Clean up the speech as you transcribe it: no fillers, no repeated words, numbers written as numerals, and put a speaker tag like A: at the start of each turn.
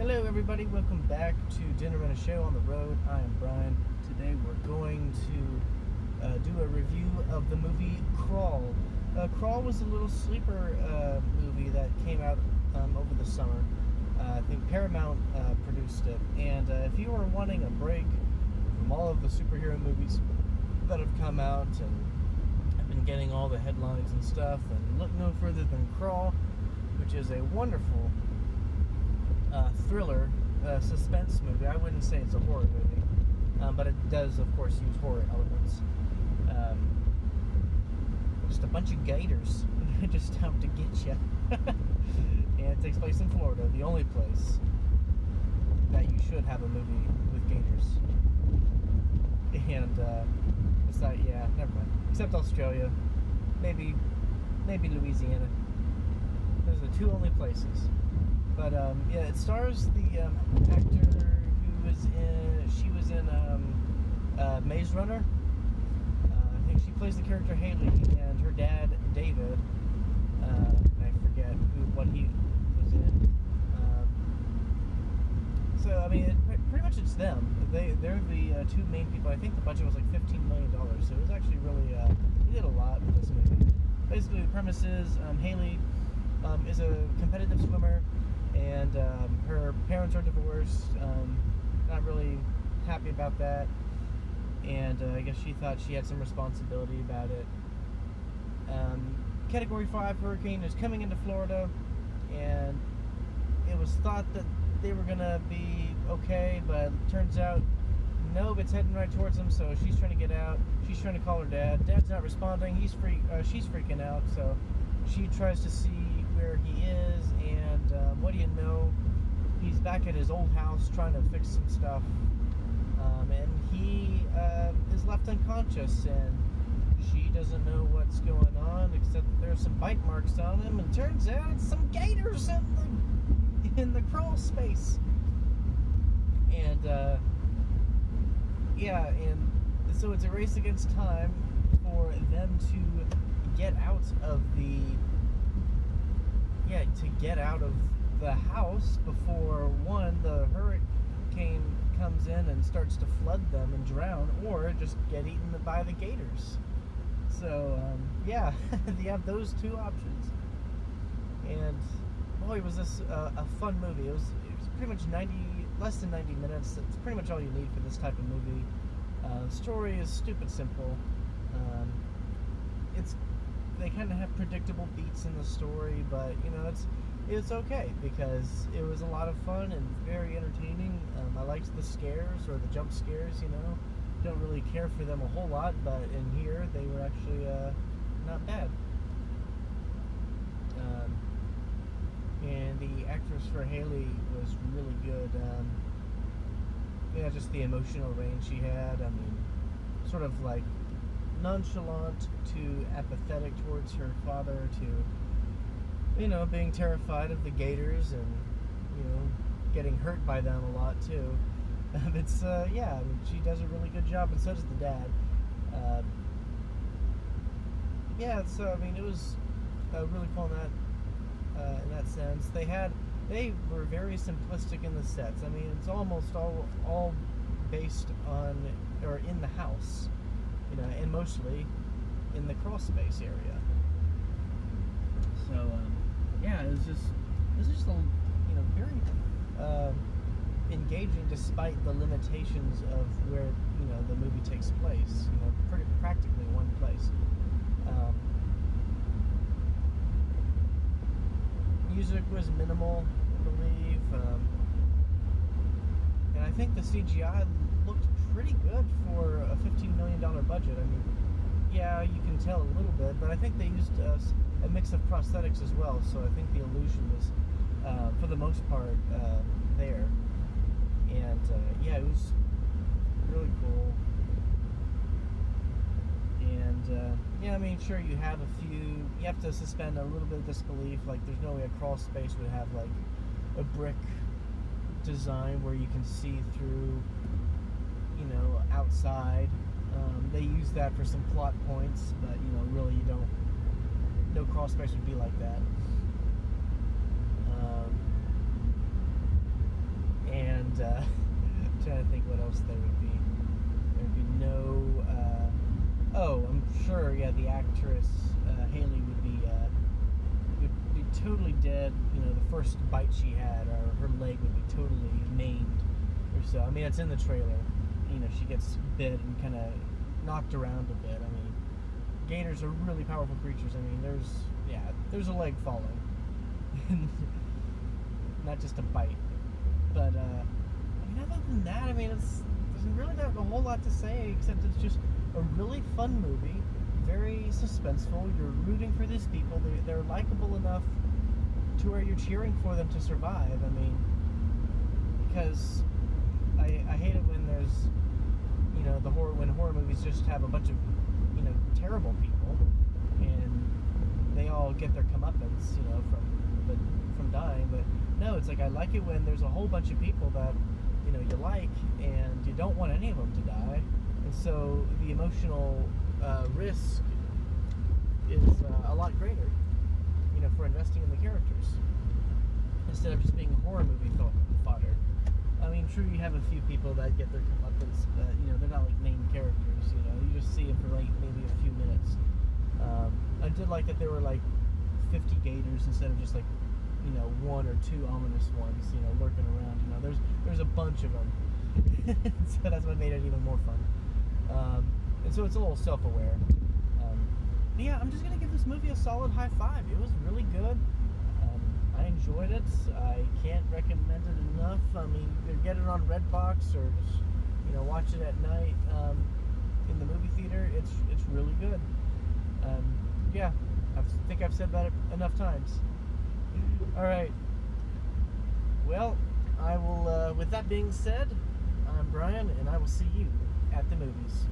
A: Hello everybody, welcome back to Dinner and a Show on the Road. I am Brian. Today we're going to do a review of the movie Crawl. Crawl was a little sleeper movie that came out over the summer. I think Paramount produced it. And if you were wanting a break from all of the superhero movies that have come out and have been getting all the headlines and stuff, then look no further than Crawl, which is a wonderful thriller, suspense movie. I wouldn't say it's a horror movie, but it does, of course, use horror elements. Just a bunch of gators just out to get you. And it takes place in Florida, the only place that you should have a movie with gators. And it's not, yeah, never mind. Except Australia, maybe Louisiana. Those are the two only places. But yeah, it stars the actor who was in. She was in Maze Runner. I think she plays the character Haley, and her dad David. I forget what he was in. So I mean, pretty much it's them. They're the two main people. I think the budget was like $15 million, so it was actually really he did a lot with this movie. Basically, the premise is Haley is a competitive swimmer. And her parents are divorced, not really happy about that, and I guess she thought she had some responsibility about it. Category 5 hurricane is coming into Florida, and it was thought that they were going to be okay, but it turns out, nope, it's heading right towards them, so she's trying to get out. She's trying to call her dad. Dad's not responding. She's freaking out, so she tries to see where he is, and what do you know, he's back at his old house trying to fix some stuff, and he is left unconscious, and she doesn't know what's going on, except that there's some bite marks on him, and turns out it's some gators in the crawl space. And yeah, and so it's a race against time for them to get out of the house before, one, the hurricane comes in and starts to flood them and drown, or just get eaten by the gators. So yeah, you have those two options. And boy, was this a fun movie. It was pretty much less than 90 minutes. That's pretty much all you need for this type of movie. The story is stupid simple. They kind of have predictable beats in the story, but you know, it's okay because it was a lot of fun and very entertaining. I liked the scares, or the jump scares, you know. Don't really care for them a whole lot, but in here they were actually not bad. And the actress for Haley was really good. Yeah, just the emotional range she had. I mean, sort of like nonchalant to apathetic towards her father, to, you know, being terrified of the gators and, you know, getting hurt by them a lot too. It's yeah, I mean, she does a really good job, and so does the dad. Yeah, so I mean, it was really cool in that sense. They were very simplistic in the sets. I mean, it's almost all based on, or in the house, you know, and mostly in the crawl space area. So yeah, it was just a, you know, very engaging despite the limitations of where, you know, the movie takes place. You know, pretty practically one place. Music was minimal, I believe, and I think the CGI looked pretty good for a $15 million budget. I mean, yeah, you can tell a little bit, but I think they used a mix of prosthetics as well, so I think the illusion was, for the most part, there. And yeah, it was really cool. And yeah, I mean, sure, you have to suspend a little bit of disbelief. Like, there's no way a crawl space would have like a brick design where you can see through, you know, outside. They use that for some plot points, but you know, really, you don't. No crawl space would be like that. trying to think what else there would be. There'd be no. I'm sure. Yeah, the actress Haley would be totally dead. You know, the first bite she had, or her leg would be totally maimed, or so. I mean, it's in the trailer. You know, she gets bit and kind of knocked around a bit. I mean, gators are really powerful creatures. I mean, there's a leg falling, not just a bite. But I mean, other than that, I mean, there's really not a whole lot to say except it's just a really fun movie, very suspenseful. You're rooting for these people. They're likable enough to where you're cheering for them to survive. I mean, because I hate it when there's, you know, when horror movies just have a bunch of, you know, terrible people and they all get their comeuppance, you know, from dying. But no, it's like I like it when there's a whole bunch of people that, you know, you like and you don't want any of them to die, and so the emotional risk is a lot greater, you know, for investing in the characters instead of just being a horror movie fodder. I mean, true, you have a few people that get their comeuppance, but you know, they're not like main characters. You know, you just see them for like maybe a few minutes. I did like that there were like 50 gators instead of just like, you know, one or two ominous ones, you know, lurking around. You know, there's a bunch of them, so that's what made it even more fun. And so it's a little self-aware. But yeah, I'm just gonna give this movie a solid high 5. It was really good. I enjoyed it. I can't recommend it enough. I mean, either get it on Redbox or just, you know, watch it at night in the movie theater. It's really good. Yeah, I think I've said that enough times. All right. Well, I will. With that being said, I'm Brian, and I will see you at the movies.